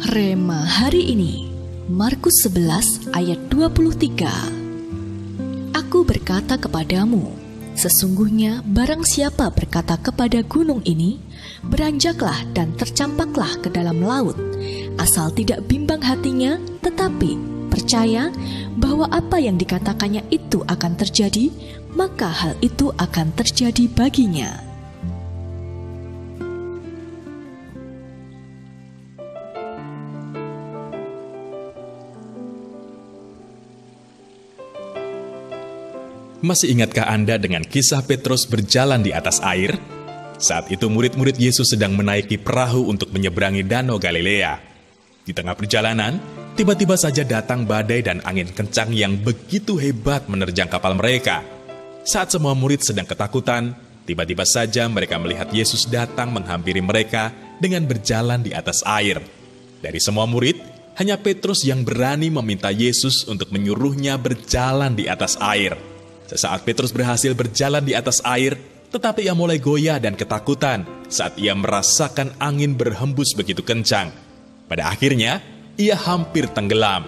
Rema hari ini, Markus 11 ayat 23. Aku berkata kepadamu, sesungguhnya barang siapa berkata kepada gunung ini, beranjaklah dan tercampaklah ke dalam laut, asal tidak bimbang hatinya, tetapi percaya bahwa apa yang dikatakannya itu akan terjadi, maka hal itu akan terjadi baginya. Masih ingatkah Anda dengan kisah Petrus berjalan di atas air? Saat itu murid-murid Yesus sedang menaiki perahu untuk menyeberangi Danau Galilea. Di tengah perjalanan, tiba-tiba saja datang badai dan angin kencang yang begitu hebat menerjang kapal mereka. Saat semua murid sedang ketakutan, tiba-tiba saja mereka melihat Yesus datang menghampiri mereka dengan berjalan di atas air. Dari semua murid, hanya Petrus yang berani meminta Yesus untuk menyuruhnya berjalan di atas air. Sesaat Petrus berhasil berjalan di atas air, tetapi ia mulai goyah dan ketakutan saat ia merasakan angin berhembus begitu kencang. Pada akhirnya, ia hampir tenggelam.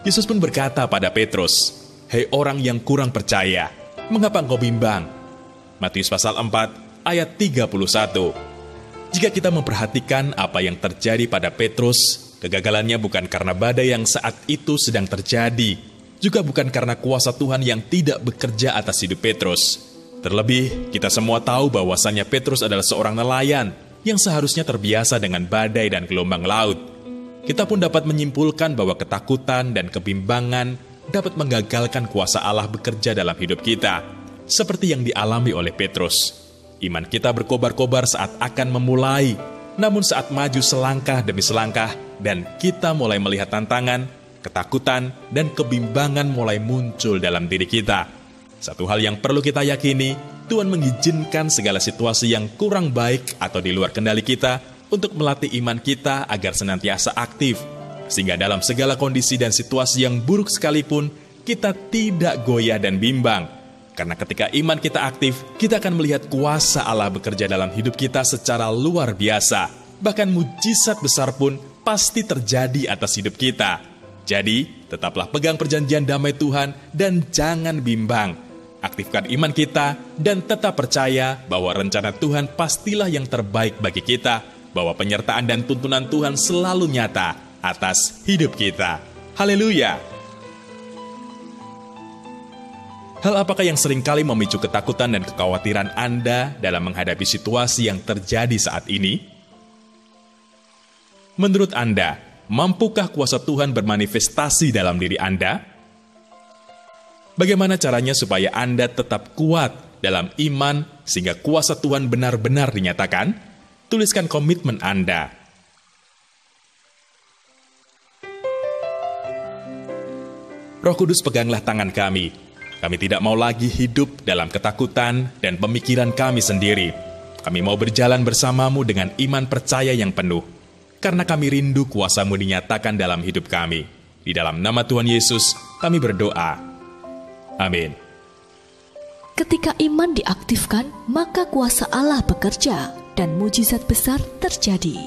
Yesus pun berkata pada Petrus, "Hei orang yang kurang percaya, mengapa engkau bimbang?" Matius pasal 4 ayat 31. Jika kita memperhatikan apa yang terjadi pada Petrus, kegagalannya bukan karena badai yang saat itu sedang terjadi, juga bukan karena kuasa Tuhan yang tidak bekerja atas hidup Petrus. Terlebih, kita semua tahu bahwasannya Petrus adalah seorang nelayan yang seharusnya terbiasa dengan badai dan gelombang laut. Kita pun dapat menyimpulkan bahwa ketakutan dan kebimbangan dapat menggagalkan kuasa Allah bekerja dalam hidup kita, seperti yang dialami oleh Petrus. Iman kita berkobar-kobar saat akan memulai, namun saat maju selangkah demi selangkah dan kita mulai melihat tantangan, ketakutan dan kebimbangan mulai muncul dalam diri kita. Satu hal yang perlu kita yakini, Tuhan mengizinkan segala situasi yang kurang baik atau di luar kendali kita untuk melatih iman kita agar senantiasa aktif, sehingga dalam segala kondisi dan situasi yang buruk sekalipun, kita tidak goyah dan bimbang. Karena ketika iman kita aktif, kita akan melihat kuasa Allah bekerja dalam hidup kita secara luar biasa. Bahkan mujizat besar pun pasti terjadi atas hidup kita. Jadi, tetaplah pegang perjanjian damai Tuhan dan jangan bimbang. Aktifkan iman kita dan tetap percaya bahwa rencana Tuhan pastilah yang terbaik bagi kita, bahwa penyertaan dan tuntunan Tuhan selalu nyata atas hidup kita. Haleluya! Hal apakah yang seringkali memicu ketakutan dan kekhawatiran Anda dalam menghadapi situasi yang terjadi saat ini? Menurut Anda, mampukah kuasa Tuhan bermanifestasi dalam diri Anda? Bagaimana caranya supaya Anda tetap kuat dalam iman sehingga kuasa Tuhan benar-benar dinyatakan? Tuliskan komitmen Anda. Roh Kudus, peganglah tangan kami. Kami tidak mau lagi hidup dalam ketakutan dan pemikiran kami sendiri. Kami mau berjalan bersamamu dengan iman percaya yang penuh. Karena kami rindu kuasa-Mu dinyatakan dalam hidup kami. Di dalam nama Tuhan Yesus, kami berdoa. Amin. Ketika iman diaktifkan, maka kuasa Allah bekerja dan mujizat besar terjadi.